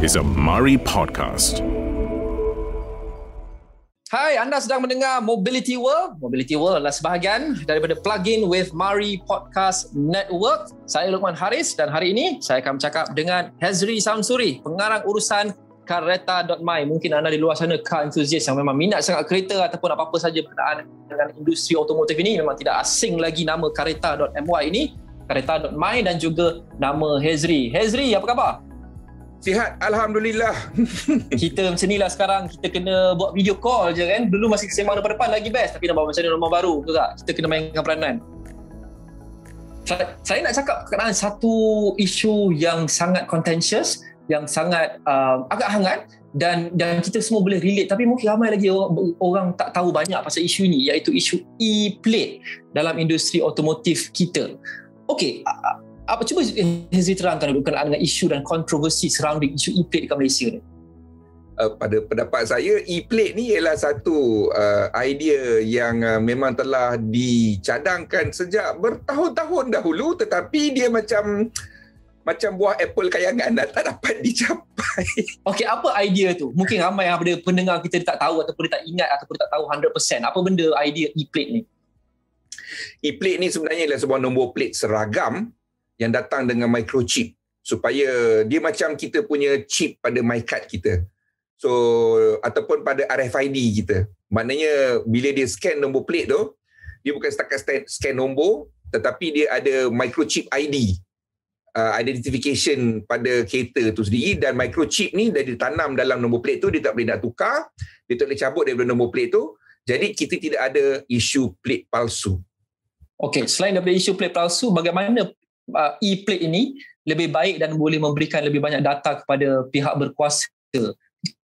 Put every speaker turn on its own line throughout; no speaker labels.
is a Mari podcast.
Hai, anda sedang mendengar Mobility World. Mobility World adalah sebahagian daripada Plug-in with Mari Podcast Network. Saya Luqman Haris dan hari ini saya akan bercakap dengan Hezri Samsuri, pengarang urusan Kareta.my. Mungkin anda di luar sana car enthusiast yang memang minat sangat kereta ataupun apa-apa saja berkenaan dengan industri otomotif ini memang tidak asing lagi nama Kareta.my ini, Kareta.my dan juga nama Hezri. Hezri, apa khabar?
Sihat, Alhamdulillah.
Kita macam ni lah sekarang, kita kena buat video call je kan. Dulu masih sembang depan-depan lagi best, tapi dah bawa macam ni nombor baru, betul tak? Kita kena mainkan peranan. Saya nak cakap berkenaan satu isu yang sangat contentious, yang sangat agak hangat dan kita semua boleh relate, tapi mungkin ramai lagi orang tak tahu banyak pasal isu ini, iaitu isu e-plate dalam industri otomotif kita. Okey, cuba Hezri terangkan dulu berkenaan dengan isu dan kontroversi surrounding isu e-plate dekat Malaysia ni.
Pada pendapat saya, e-plate ni ialah satu idea yang memang telah dicadangkan sejak bertahun-tahun dahulu, tetapi dia macam buah apple kayangan tak dapat dicapai.
Okey, apa idea tu? Mungkin ramai yang ada pendengar kita tak tahu ataupun dia tak ingat ataupun dia tak tahu 100%. Apa benda idea e-plate ni?
E-plate ni sebenarnya ialah sebuah nombor plate seragam yang datang dengan microchip, supaya dia macam kita punya chip pada MyCard kita. So, ataupun pada RFID kita. Maknanya bila dia scan nombor plate tu, dia bukan setakat scan nombor, tetapi dia ada microchip ID, identification pada kereta tu sendiri, dan microchip ni dah ditanam dalam nombor plate tu, dia tak boleh nak tukar, dia tak boleh cabut daripada nombor plate tu. Jadi kita tidak ada isu plate palsu.
Okey, selain daripada isu plate palsu, bagaimana e-plate ini lebih baik dan boleh memberikan lebih banyak data kepada pihak berkuasa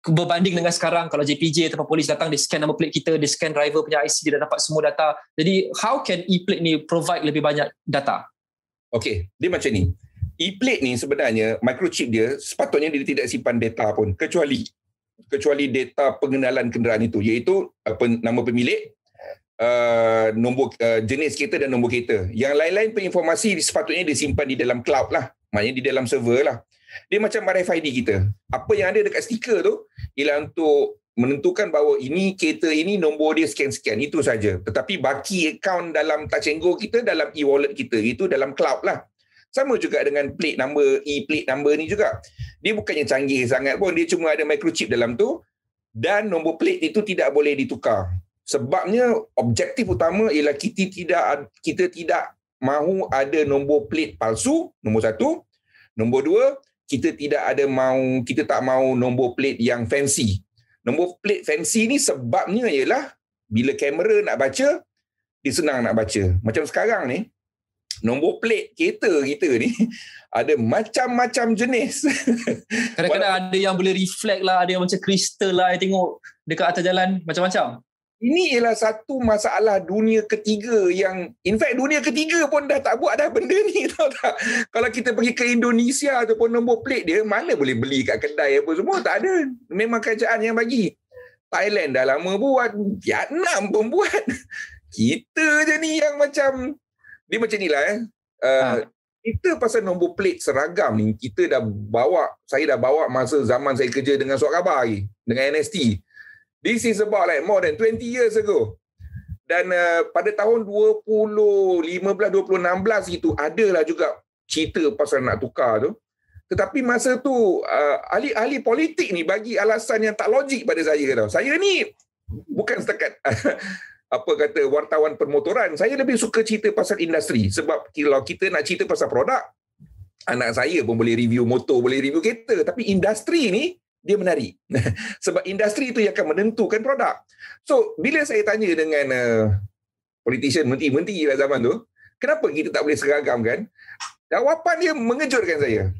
berbanding dengan sekarang kalau JPJ atau polis datang, dia scan nama plate kita, dia scan driver punya IC, dia dah dapat semua data. Jadi how can e-plate ni provide lebih banyak data?
Okey, dia macam ni. E-plate ni sebenarnya microchip dia sepatutnya dia tidak simpan data pun, kecuali data pengenalan kenderaan itu, iaitu nama pemilik, nombor jenis kereta dan nombor kereta. Yang lain-lain informasi sepatutnya disimpan di dalam cloud lah, maknanya di dalam server lah. Dia macam RFID kita. Apa yang ada dekat stiker tu ialah untuk menentukan bahawa ini kereta ini nombor dia sekian-sekian, itu saja. Tetapi baki akaun dalam Touch 'n Go kita, dalam e-wallet kita, itu dalam cloud lah. Sama juga dengan plate number, e-plate number ni juga. Dia bukannya canggih sangat pun, dia cuma ada microchip dalam tu, dan nombor plate itu tidak boleh ditukar. Sebabnya objektif utama ialah kita tidak mahu ada nombor plate palsu, nombor satu. Nombor dua, kita tak mahu nombor plate yang fancy. Nombor plate fancy ni sebabnya ialah bila kamera nak baca, dia senang nak baca. Macam sekarang ni, nombor plate kereta kita ni ada macam-macam jenis.
Kadang-kadang ada yang boleh reflect lah, ada yang macam kristal lah, saya tengok dekat atas jalan, macam-macam.
Ini ialah satu masalah dunia ketiga yang, in fact dunia ketiga pun dah tak buat dah benda ni, tahu tak? Kalau kita pergi ke Indonesia ataupun nombor plate dia, mana boleh beli kat kedai apa semua, tak ada. Memang kerajaan yang bagi. Thailand dah lama buat, Vietnam pun buat. Kita je ni yang macam, dia macam ni lah kita pasal nombor plate seragam ni, saya dah bawa masa zaman saya kerja dengan Surat Khabar lagi, dengan NST. This is about like more than 20 years ago. Dan pada tahun 2015-2016 itu adalah juga cerita pasal nak tukar tu. Tetapi masa tu ahli-ahli politik ni bagi alasan yang tak logik pada saya tau. Saya ni bukan setakat wartawan permotoran. Saya lebih suka cerita pasal industri. Sebab kalau kita nak cerita pasal produk, anak saya pun boleh review motor, boleh review kereta. Tapi industri ni dia menarik. Sebab industri itu yang akan menentukan produk. So, bila saya tanya dengan politician, menteri-menteri lah zaman tu, kenapa kita tak boleh seragam kan? Jawapan dia mengejutkan saya.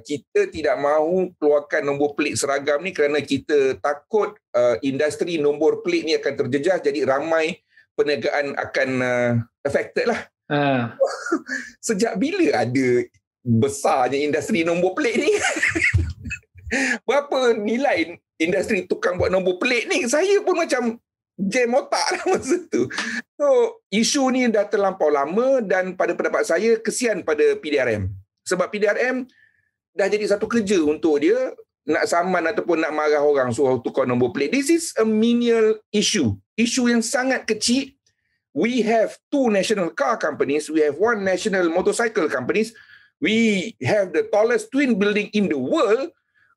Kita tidak mahu keluarkan nombor plate seragam ni kerana kita takut industri nombor plate ni akan terjejas, jadi ramai perniagaan akan affected lah. Sejak bila ada besarnya industri nombor plate ni? Berapa nilai industri tukang buat nombor plate ni? Saya pun macam jam otak lah masa tu. So, isu ni dah terlampau lama dan pada pendapat saya kesian pada PDRM. Sebab PDRM dah jadi satu kerja untuk dia nak saman ataupun nak marah orang suruh tukar nombor plate. This is a menial issue. Isu yang sangat kecil. We have 2 national car companies. We have 1 national motorcycle companies. We have the tallest twin building in the world.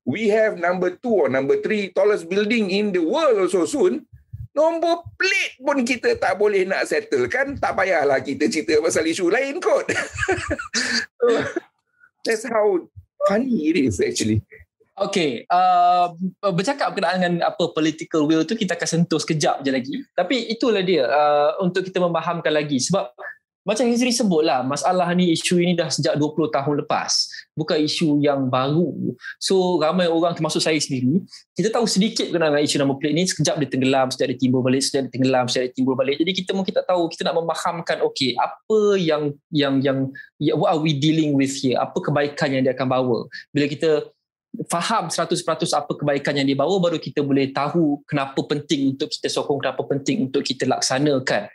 We have number 2 or number 3 tallest building in the world also soon. Nombor plate pun kita tak boleh nak settle kan. Tak payahlah kita cerita pasal isu lain kot. That's how funny it is actually.
Okay, bercakap berkenaan dengan apa political will tu kita akan sentuh sekejap je lagi. Tapi itulah dia untuk kita memahamkan lagi. Sebab macam Hezri sebutlah, masalah ni, isu ini dah sejak 20 tahun lepas. Bukan isu yang baru. So ramai orang termasuk saya sendiri, kita tahu sedikit berkenaan dengan isu nombor plate ni. Sekejap dia tenggelam, sekejap dia timbul balik, sekejap dia tenggelam, sekejap dia timbul balik. Jadi kita mungkin tak tahu, kita nak memahamkan okay, apa yang what are we dealing with here? Apa kebaikan yang dia akan bawa? Bila kita faham 100% apa kebaikan yang dia bawa, baru kita boleh tahu kenapa penting untuk kita sokong, kenapa penting untuk kita laksanakan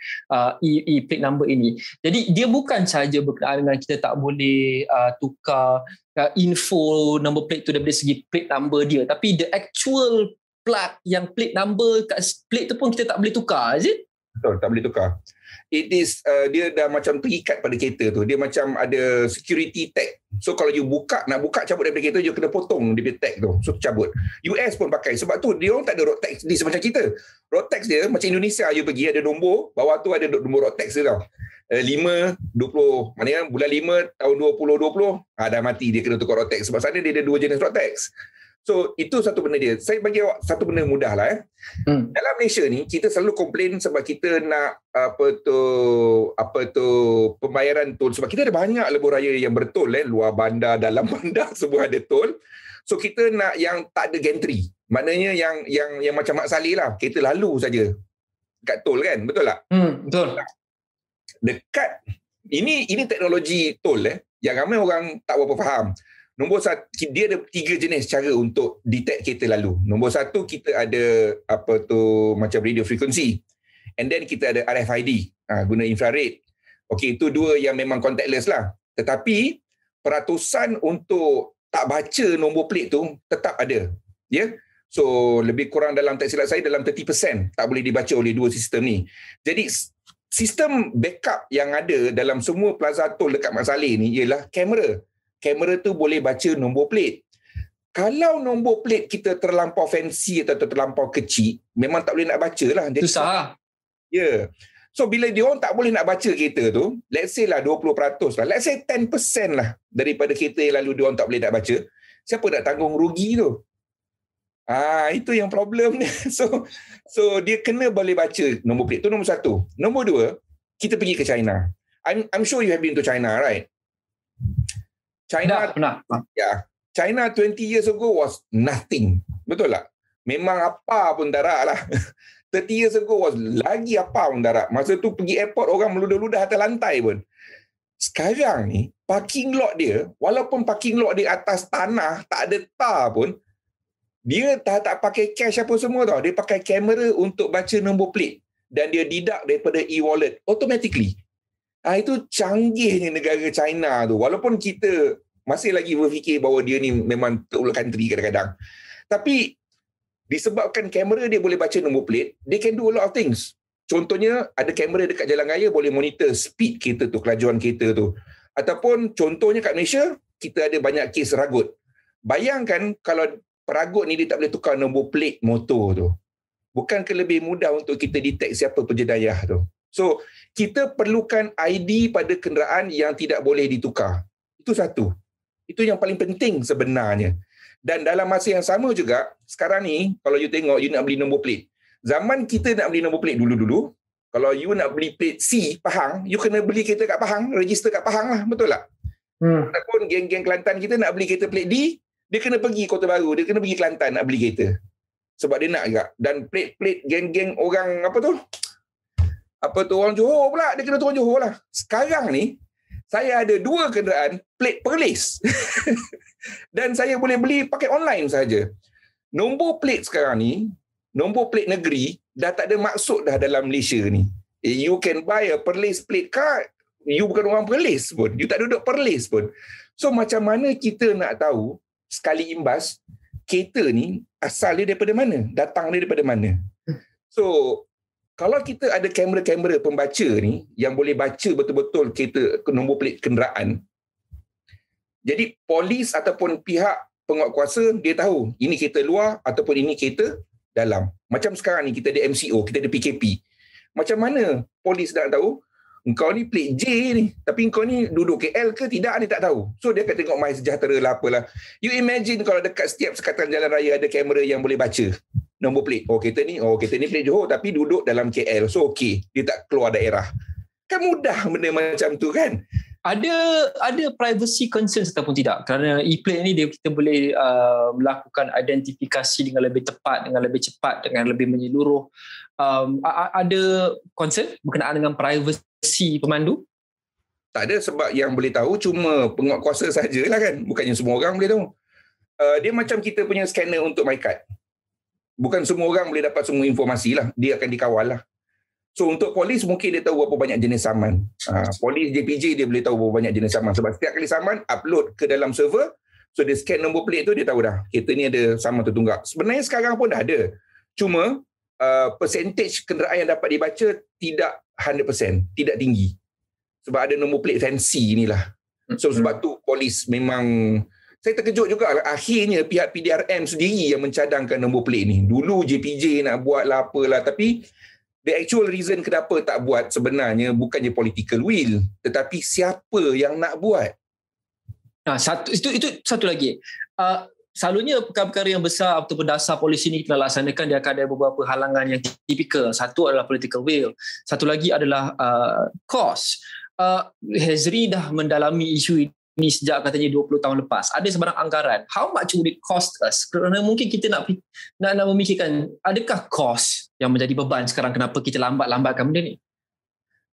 e-plate number ini. Jadi dia bukan sahaja berkenaan dengan kita tak boleh tukar info number plate tu daripada segi plate number dia, tapi the actual plug yang plate number kat plate tu pun kita tak boleh tukar, is it?
Betul, tak boleh tukar. It is, dia dah macam terikat pada kereta tu. Dia macam ada security tag. So kalau you nak buka cabut daripada kereta, you kena potong dia tag tu. So cabut. US pun pakai. Sebab tu dia orang tak ada road tax di macam kita. Road tax dia macam Indonesia, you pergi ada nombor, bawah tu ada nombor road tax dia tau. 5, 20. Maknanya bulan 5 tahun 2020, dah mati dia kena tukar road tax. Sebab sana dia ada 2 jenis road tax. So itu satu benda dia. Saya bagi awak satu benda mudah lah. Dalam Malaysia ni kita selalu komplain sebab kita nak apa tu pembayaran tol, sebab kita ada banyak lebuh raya yang bertol, luar bandar, dalam bandar semua ada tol. So kita nak yang tak ada gantry. Maknanya yang macam Mak Saleh lah, kita lalu saja kat tol kan, betul tak?
Betul.
Dekat ini teknologi tol yang ramai orang tak berapa faham. Nombor 1, dia ada 3 jenis cara untuk detect kereta lalu. Nombor 1, kita ada macam radio frequency. And then kita ada RFID, guna infrared. Okey, itu 2 yang memang contactless lah. Tetapi peratusan untuk tak baca nombor plate tu tetap ada. Ya. So lebih kurang dalam, tak silap saya, dalam 30% tak boleh dibaca oleh 2 sistem ni. Jadi sistem backup yang ada dalam semua plaza tol dekat Mat Saleh ni ialah kamera. Kamera tu boleh baca nombor plate. Kalau nombor plate kita terlampau fancy atau terlampau kecil, memang tak boleh nak baca lah.
Susah lah.
Ya. Yeah. So bila dia orang tak boleh nak baca kereta tu, let's say lah 20% lah, let's say 10% lah daripada kereta yang lalu dia orang tak boleh nak baca, siapa nak tanggung rugi tu? Itu yang problem dia. So dia kena boleh baca nombor plate tu, nombor 1. Nombor 2, kita pergi ke China. I'm sure you have been to China, right? China,
pernah.
Ya. China 20 years ago was nothing. Betul tak? Memang apa pun darat lah. 30 years ago was lagi apa pun darat. Masa tu pergi airport, orang meludah-ludah atas lantai pun. Sekarang ni, parking lot dia, walaupun parking lot dia atas tanah, tak ada tar pun, dia tak pakai cash apa semua tau. Dia pakai kamera untuk baca nombor plate. Dan dia deduct daripada e-wallet automatically. Itu canggihnya negara China tu. Walaupun kita masih lagi berfikir bahawa dia ni memang third world country kadang-kadang. Tapi disebabkan kamera dia boleh baca nombor plate, they can do a lot of things. Contohnya, ada kamera dekat jalan raya boleh monitor speed kereta tu, kelajuan kereta tu. Ataupun contohnya kat Malaysia, kita ada banyak kes ragut. Bayangkan kalau peragut ni dia tak boleh tukar nombor plate motor tu. Bukankah lebih mudah untuk kita detect siapa penjenayah tu? So, kita perlukan ID pada kenderaan yang tidak boleh ditukar. Itu satu. Itu yang paling penting sebenarnya. Dan dalam masa yang sama juga, sekarang ni, kalau you tengok, you nak beli nombor plate. Zaman kita nak beli nombor plate dulu-dulu, kalau you nak beli plate C, Pahang, you kena beli kereta kat Pahang, register kat Pahang lah, betul tak? Ataupun geng-geng Kelantan kita nak beli kereta plate D, dia kena pergi Kota Baru, dia kena pergi Kelantan nak beli kereta. Sebab dia nak juga. Dan plate-plate geng-geng orang orang Johor pula, dia kena turun Johor lah. Sekarang ni, saya ada 2 kenderaan plate perlis. Dan saya boleh beli pakai online saja. Nombor plate sekarang ni, nombor plate negeri, dah tak ada maksud dah dalam Malaysia ni. You can buy a perlis plate card you bukan orang Perlis pun. You tak duduk Perlis pun. So macam mana kita nak tahu sekali imbas kereta ni asal dia daripada mana? Datang dia daripada mana? So kalau kita ada kamera-kamera pembaca ni yang boleh baca betul-betul kereta, nombor plate kenderaan, jadi polis ataupun pihak penguatkuasa dia tahu ini kereta luar ataupun ini kereta dalam. Macam sekarang ni kita ada MCO, kita ada PKP. Macam mana polis nak tahu engkau ni plate J ni, tapi engkau ni duduk KL ke tidak, dia tak tahu. So dia akan tengok My Sejahtera lah apalah. You imagine kalau dekat setiap sekatan jalan raya ada kamera yang boleh baca nombor plate. Kereta ni plate Johor tapi duduk dalam KL. So okey, dia tak keluar daerah. Kan mudah benda macam tu kan.
Ada privacy concerns ataupun tidak? Kerana e-plate ni kita boleh melakukan identifikasi dengan lebih tepat, dengan lebih cepat, dengan lebih menyeluruh. Ada concern berkenaan dengan privacy pemandu?
Tak ada, sebab yang boleh tahu cuma penguatkuasa sajalah kan. Bukannya semua orang boleh tahu. Dia macam kita punya scanner untuk MyCard. Bukan semua orang boleh dapat semua informasi lah. Dia akan dikawal lah. So untuk polis mungkin dia tahu berapa banyak jenis saman. Polis JPJ dia boleh tahu berapa banyak jenis saman. Sebab setiap kali saman upload ke dalam server, so dia scan nombor plate tu, dia tahu dah kereta ni ada saman tertunggak. Sebenarnya sekarang pun dah ada. Cuma percentage kenderaan yang dapat dibaca tidak 100%, tidak tinggi. Sebab ada nombor plate fancy inilah. So sebab tu polis memang, saya terkejut juga akhirnya pihak PDRM sendiri yang mencadangkan nombor plate ni. Dulu JPJ nak buat lah apalah, tapi the actual reason kenapa tak buat sebenarnya bukannya political will, tetapi siapa yang nak buat.
Itu satu lagi. Selalunya perkara-perkara yang besar ataupun dasar polisi ni kita laksanakan, dia akan ada beberapa halangan yang tipikal. Satu adalah political will. Satu lagi adalah cost. Hezri dah mendalami isu ini sejak katanya 20 tahun lepas. Ada sebarang anggaran. How much would it cost us? Kerana mungkin kita nak memikirkan, adakah cost yang menjadi beban sekarang, kenapa kita lambatkan benda ni?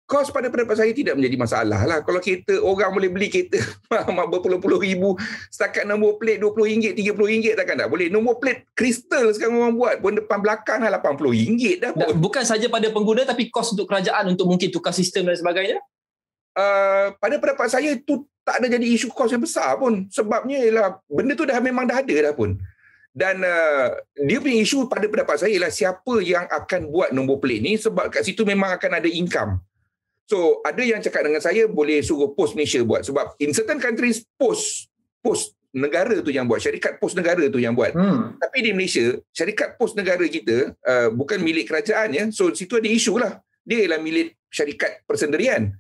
Kos pada pendapat saya tidak menjadi masalah lah. Kalau kereta, orang boleh beli kereta berpuluh-puluh ribu, setakat nombor plate RM20, RM30 takkan tak boleh. Nombor plate kristal sekarang orang buat pun depan belakang lah RM80 dah pun.
Bukan saja pada pengguna, tapi kos untuk kerajaan untuk mungkin tukar sistem dan sebagainya?
Pada pendapat saya tu tak ada jadi isu kos yang besar pun. Sebabnya ialah benda tu memang dah ada dah pun. Dan dia punya isu pada pendapat saya ialah siapa yang akan buat nombor plate ni, sebab kat situ memang akan ada income. So, ada yang cakap dengan saya boleh suruh pos Malaysia buat. Sebab in certain countries, pos negara tu yang buat. Syarikat pos negara tu yang buat. Tapi di Malaysia, syarikat pos negara kita bukan milik kerajaan ya. So, situ ada isu lah. Dia ialah milik syarikat persendirian.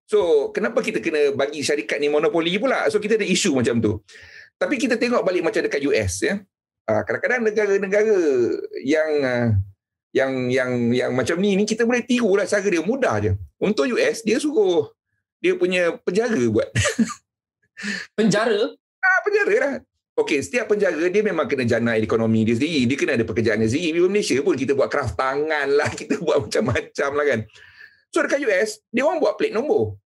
So, kenapa kita kena bagi syarikat ni monopoli pula? So, kita ada isu macam tu. Tapi kita tengok balik macam dekat US ya. Kadang-kadang negara-negara yang macam ni kita boleh tiru lah cara dia, mudah je. Untuk US, dia suruh dia punya penjara buat.
Penjara?
Penjara lah. Okey, setiap penjara dia memang kena jana ekonomi dia sendiri. Dia kena ada pekerjaan dia sendiri. Di Malaysia pun kita buat craft tangan lah, kita buat macam-macam lah kan. So dekat US, dia orang buat plate nombor.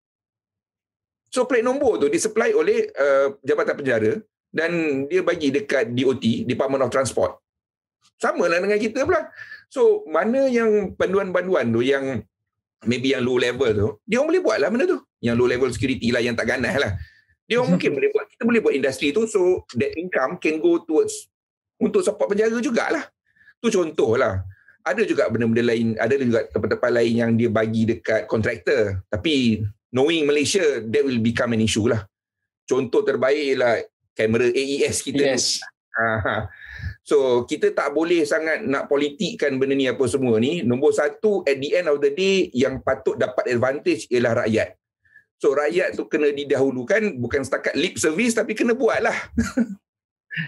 So plate nombor tu disupply oleh Jabatan Penjara dan dia bagi dekat DOT, Department of Transport. Sama lah dengan kita pula. So, mana yang panduan-panduan tu yang maybe yang low level tu, dia orang boleh buat lah benda tu. Yang low level security lah, yang tak ganas lah. Dia orang mungkin boleh buat. Kita boleh buat industri tu, so that income can go towards untuk support penjara jugalah. Tu contoh lah. Ada juga benda-benda lain, ada juga tempat-tempat lain yang dia bagi dekat kontraktor. Tapi knowing Malaysia, that will become an issue lah. Contoh terbaik ialah kamera AES kita.
Yes.
So, kita tak boleh sangat nak politikkan benda ni apa semua ni. Nombor satu, at the end of the day, yang patut dapat advantage ialah rakyat. So, rakyat tu kena didahulukan, bukan setakat lip service, tapi kena buat lah.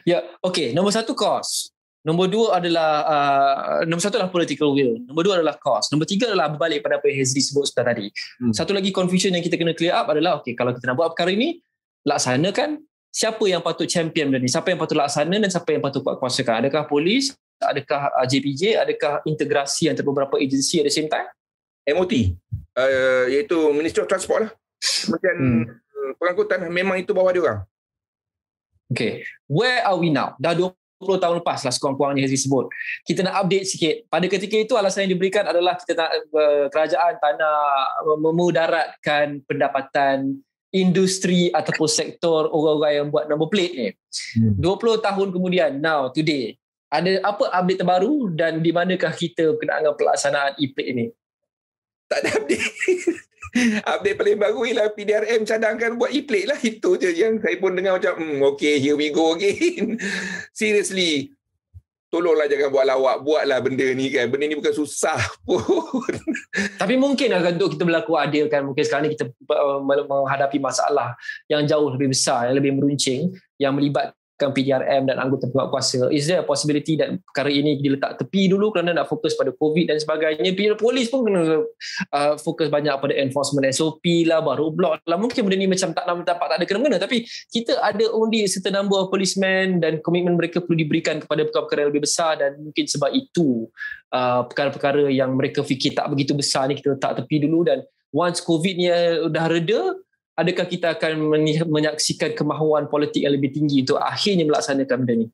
Ya, okey. Nombor satu, cost. Nombor dua adalah political will. Nombor dua adalah cost. Nombor tiga adalah berbalik pada apa yang Hezri sebut sebentar tadi. Satu lagi confusion yang kita kena clear up adalah, okey, kalau kita nak buat perkara ini, laksanakan. Siapa yang patut champion benda ni? Siapa yang patut laksana dan siapa yang patut kuasakan? Adakah polis? Adakah JPJ? Adakah integrasi antara beberapa agensi at the same time?
MOT. Iaitu Ministry of Transport lah. Kementerian Pengangkutan, memang itu bawah dia orang.
Okay. Where are we now? Dah 20 tahun lepas lah sekurang-kurangnya Hazri sebut. Kita nak update sikit. Pada ketika itu alasan yang diberikan adalah kita nak kerajaan tak nak memudaratkan pendapatan industri ataupun sektor orang-orang yang buat number plate ni. 20 tahun kemudian, now, today, ada apa update terbaru dan di manakah kita berkenaan dengan pelaksanaan e-plate ini?
Tak ada update. Update paling baru ialah PDRM cadangkan buat e-plate lah. Itu je yang saya pun dengar macam okay, here we go again. Seriously, tolonglah jangan buat lawak. Buatlah benda ni kan. Benda ni bukan susah pun.
Tapi mungkin lah untuk kita berlaku adil kan. Mungkin sekarang ni kita menghadapi masalah yang jauh lebih besar, yang lebih meruncing, yang melibatkan PDRM dan anggota penguatkuasa. Is there a possibility that perkara ini diletak tepi dulu kerana nak fokus pada COVID dan sebagainya? Polis pun kena fokus banyak pada enforcement SOP lah, baru blok lah. Mungkin benda ni macam tak ada kena-mengena, tapi kita ada only certain number of policemen dan komitmen mereka perlu diberikan kepada perkara-perkara yang lebih besar, dan mungkin sebab itu perkara-perkara yang mereka fikir tak begitu besar ni kita letak tepi dulu, dan once COVID ni dah reda, adakah kita akan menyaksikan kemahuan politik yang lebih tinggi untuk akhirnya melaksanakan benda ni?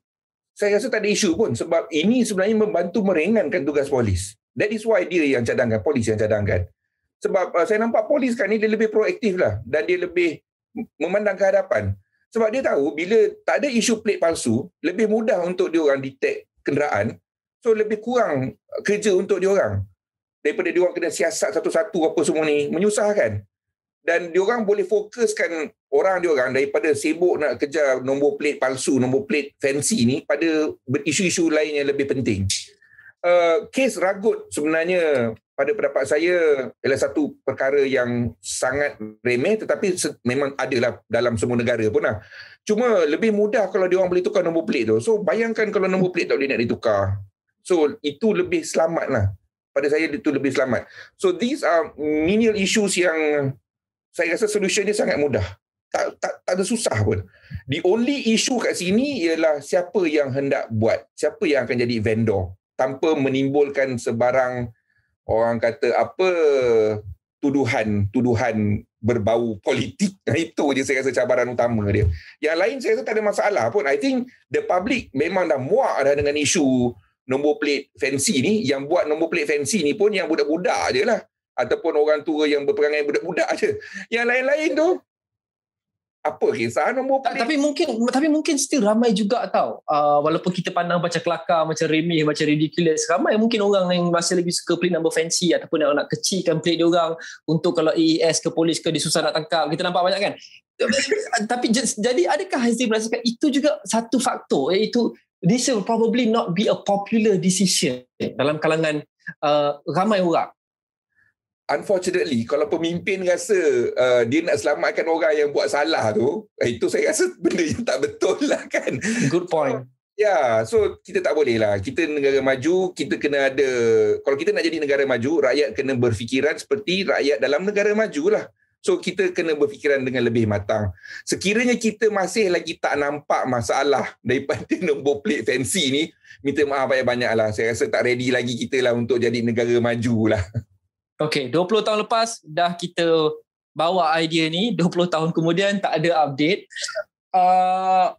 Saya rasa tak ada isu pun, sebab ini sebenarnya membantu meringankan tugas polis. That is why dia yang cadangkan, polis yang cadangkan. Sebab saya nampak polis kan ni dia lebih proaktif lah, dan dia lebih memandang ke hadapan. Sebab dia tahu bila tak ada isu plate palsu, lebih mudah untuk diorang detect kenderaan, so lebih kurang kerja untuk diorang. Daripada diorang kena siasat satu-satu apa semua ni, menyusahkan. Dan diorang boleh fokuskan orang diorang daripada sibuk nak kejar nombor plate palsu, nombor plate fancy ni pada isu-isu lain yang lebih penting. Kes ragut sebenarnya pada pendapat saya ialah satu perkara yang sangat remeh, tetapi memang adalah dalam semua negara pun lah. Cuma lebih mudah kalau diorang boleh tukar nombor plate tu. So bayangkan kalau nombor plate tak boleh nak ditukar. So itu lebih selamat lah. Pada saya itu lebih selamat. So these are menial issues yang saya rasa solution dia sangat mudah. Tak ada susah pun. The only issue kat sini ialah siapa yang hendak buat. Siapa yang akan jadi vendor. Tanpa menimbulkan sebarang, orang kata apa, tuduhan berbau politik. Itu je saya rasa cabaran utama dia. Yang lain saya rasa tak ada masalah pun. I think the public memang dah muak dah dengan isu nombor plate fancy ni. Yang buat nombor plate fancy ni pun yang budak-budak je lah. Ataupun orang tua yang berperangai budak-budak je. Yang lain-lain tu, apa kisah nombor plate?
Tapi mungkin still ramai juga tau. Walaupun kita pandang macam kelakar, macam remeh, macam ridiculous, ramai mungkin orang yang masih lagi suka plate number fancy, ataupun nak kecilkan plate diorang untuk kalau AES ke polis ke dia susah nak tangkap. Kita nampak banyak kan. Tapi jadi adakah Hazri merasakan itu juga satu faktor, iaitu this will probably not be a popular decision dalam kalangan ramai orang?
Unfortunately, kalau pemimpin rasa dia nak selamatkan orang yang buat salah tu, itu saya rasa benda yang tak betul lah kan.
Good point.
So kita tak boleh lah. Kita negara maju, kita kena ada, kalau kita nak jadi negara maju, rakyat kena berfikiran seperti rakyat dalam negara maju lah. So kita kena berfikiran dengan lebih matang. Sekiranya kita masih lagi tak nampak masalah daripada nombor plate fancy ni, minta maaf banyak-banyak lah. Saya rasa tak ready lagi kita lah untuk jadi negara maju lah.
Okay, 20 tahun lepas dah kita bawa idea ni, 20 tahun kemudian tak ada update.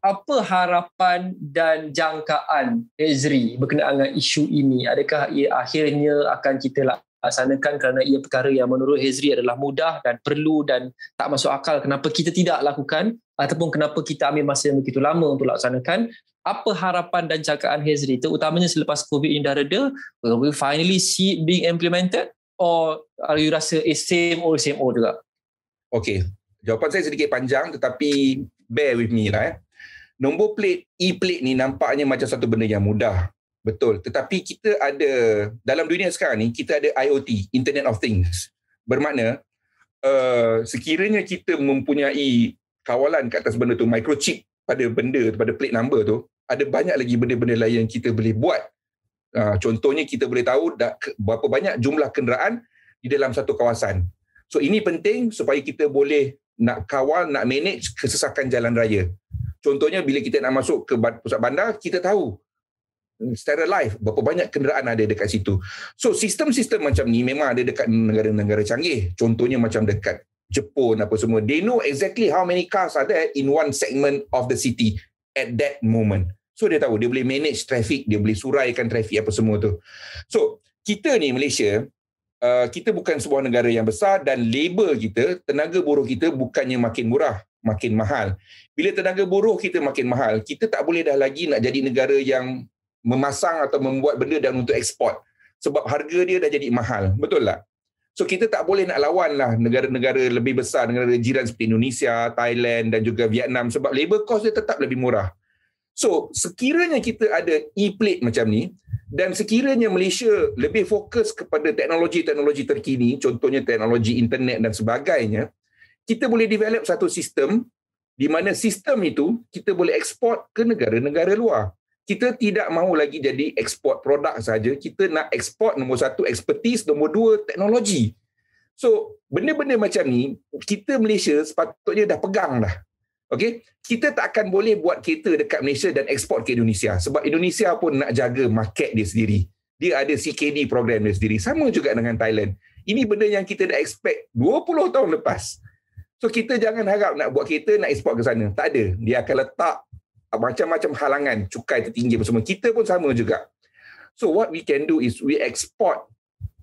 Apa harapan dan jangkaan Hazri berkenaan dengan isu ini? Adakah ia akhirnya akan kita laksanakan kerana ia perkara yang menurut Hazri adalah mudah dan perlu dan tak masuk akal, kenapa kita tidak lakukan, ataupun kenapa kita ambil masa yang begitu lama untuk laksanakan? Apa harapan dan jangkaan Hazri, terutamanya selepas COVID ini dah reda? Will we finally see it being implemented? Or you rasa same old juga? Okay,
jawapan saya sedikit panjang tetapi bear with me lah. Nombor plate, e-plate ni nampaknya macam satu benda yang mudah. Betul. Tetapi kita ada, dalam dunia sekarang ni, kita ada IoT, Internet of Things. Bermakna, sekiranya kita mempunyai kawalan kat atas benda tu, microchip pada benda, pada plate number tu, ada banyak lagi benda-benda lain yang kita boleh buat. Contohnya kita boleh tahu berapa banyak jumlah kenderaan di dalam satu kawasan. So ini penting supaya kita boleh nak kawal, nak manage kesesakan jalan raya. Contohnya bila kita nak masuk ke pusat bandar, kita tahu secara live berapa banyak kenderaan ada dekat situ. So sistem-sistem macam ni memang ada dekat negara-negara canggih. Contohnya macam dekat Jepun apa semua. They know exactly how many cars are there in one segment of the city at that moment. So dia tahu, dia boleh manage traffic, dia boleh suraikan traffic apa semua tu. So kita ni Malaysia, kita bukan sebuah negara yang besar dan labor kita, tenaga buruh kita bukannya makin murah, makin mahal. Bila tenaga buruh kita makin mahal, kita tak boleh dah lagi nak jadi negara yang memasang atau membuat benda dan untuk ekspor. Sebab harga dia dah jadi mahal. Betul tak? So kita tak boleh nak lawan lah negara-negara lebih besar, negara jiran seperti Indonesia, Thailand dan juga Vietnam sebab labor cost dia tetap lebih murah. So sekiranya kita ada e-plate macam ni dan sekiranya Malaysia lebih fokus kepada teknologi-teknologi terkini, contohnya teknologi internet dan sebagainya, kita boleh develop satu sistem di mana sistem itu kita boleh ekspor ke negara-negara luar. Kita tidak mahu lagi jadi ekspor produk saja. Kita nak ekspor nombor satu expertise, nombor dua teknologi. So, benda-benda macam ni, kita Malaysia sepatutnya dah pegang dah. Okay? Kita tak akan boleh buat kereta dekat Malaysia dan ekspor ke Indonesia. Sebab Indonesia pun nak jaga market dia sendiri. Dia ada CKD program dia sendiri. Sama juga dengan Thailand. Ini benda yang kita dah expect 20 tahun lepas. So, kita jangan harap nak buat kereta, nak ekspor ke sana. Tak ada. Dia akan letak macam-macam halangan, cukai tertinggi apa semua. Kita pun sama juga. So what we can do is we export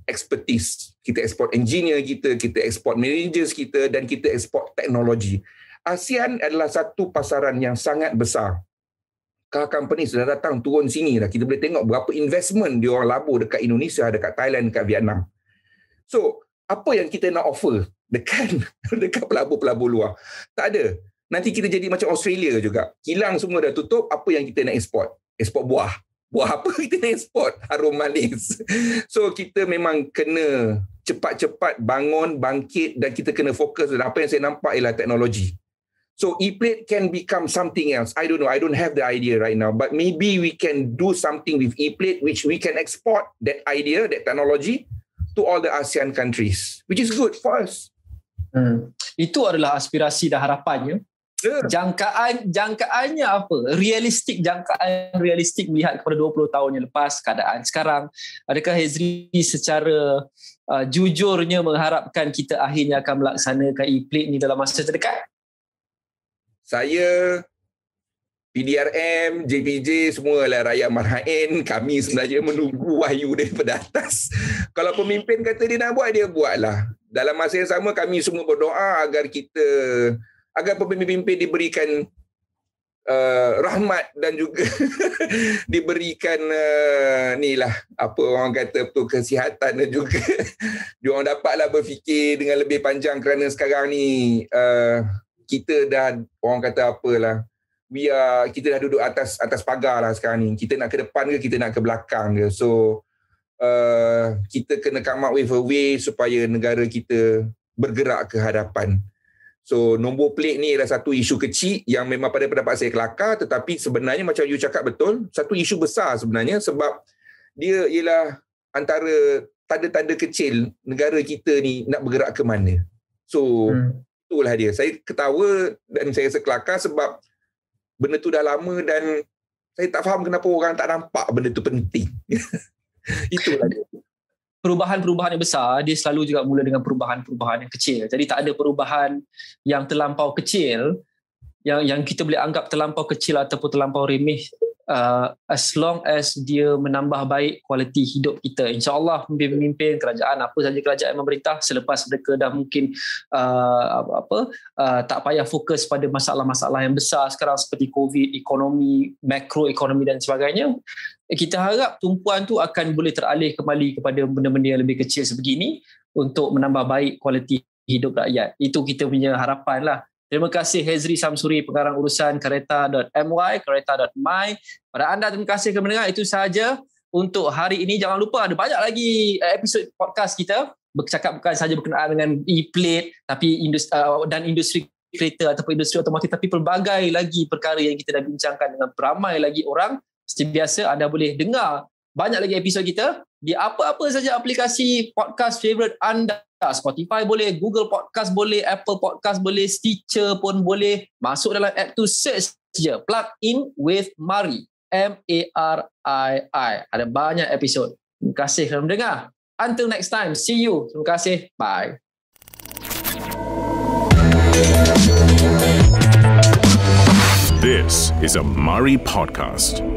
expertise. Kita export engineer kita export managers kita dan kita export teknologi. ASEAN adalah satu pasaran yang sangat besar. Car company sudah datang turun sini dah. Kita boleh tengok berapa investment dia orang labur dekat Indonesia, dekat Thailand, dekat Vietnam. So, apa yang kita nak offer dekat pelabur-pelabur luar? Tak ada. Nanti kita jadi macam Australia juga. Kilang semua dah tutup, apa yang kita nak ekspor? Ekspor buah. Buah apa kita nak ekspor? Harum manis. So kita memang kena cepat-cepat bangun, bangkit dan kita kena fokus. Dan apa yang saya nampak ialah teknologi. So e-plate can become something else. I don't know. I don't have the idea right now. But maybe we can do something with e-plate which we can export that idea, that technology to all the ASEAN countries. Which is good for us.
Itu adalah aspirasi dan harapannya. Jangkaannya apa? Jangkaan realistik melihat kepada 20 tahun yang lepas, keadaan sekarang. Adakah Hezri secara jujurnya mengharapkan kita akhirnya akan melaksanakan e-plate ni dalam masa terdekat?
Saya, PDRM, JPJ, semualah rakyat Marhaen, kami sebenarnya menunggu wahyu daripada atas. Kalau pemimpin kata dia nak buat, dia buatlah. Dalam masa yang sama, kami semua berdoa agar pemimpin diberikan rahmat dan juga diberikan apa orang kata tu, kesihatan dan juga diorang dapatlah berfikir dengan lebih panjang kerana sekarang ni kita dah orang kata apalah, kita dah duduk atas pagar lah sekarang ni. Kita nak ke depan ke kita nak ke belakang ke. So kita kena come up with a way supaya negara kita bergerak ke hadapan. So nombor plate ni adalah satu isu kecil yang memang pada pendapat saya kelakar, tetapi sebenarnya macam you cakap betul, satu isu besar sebenarnya sebab dia ialah antara tanda-tanda kecil negara kita ni nak bergerak ke mana. So itulah dia. Saya ketawa dan saya rasa kelakar sebab benda tu dah lama dan saya tak faham kenapa orang tak nampak benda tu penting. Itulah dia.
Perubahan-perubahan yang besar, dia selalu juga mula dengan perubahan-perubahan yang kecil. Jadi tak ada perubahan yang terlampau kecil, yang kita boleh anggap terlampau kecil ataupun terlampau remeh, as long as dia menambah baik kualiti hidup kita. InsyaAllah pemimpin kerajaan, apa saja kerajaan memerintah, selepas mereka dah mungkin tak payah fokus pada masalah-masalah yang besar sekarang seperti COVID, ekonomi, makroekonomi dan sebagainya, kita harap tumpuan tu akan boleh teralih kembali kepada benda-benda yang lebih kecil sebegini untuk menambah baik kualiti hidup rakyat. Itu kita punya harapan lah. Terima kasih Hezri Samsuri, pengarang urusan Kereta.my, Kereta.my. Pada anda, terima kasih kerana mendengar. Itu sahaja untuk hari ini. Jangan lupa ada banyak lagi episod podcast kita bercakap bukan sahaja berkenaan dengan e-plate tapi industri kereta ataupun industri otomotif, tapi pelbagai lagi perkara yang kita dah bincangkan dengan beramai lagi orang. Seperti biasa, anda boleh dengar banyak lagi episod kita di apa-apa saja aplikasi podcast favorite anda. Spotify boleh, Google Podcast boleh, Apple Podcast boleh, Stitcher pun boleh. Masuk dalam app tu, search je Plug In with Mari, Marii. Ada banyak episod. Terima kasih kerana mendengar. Until next time, see you. Terima kasih. Bye.
This is a Mari podcast.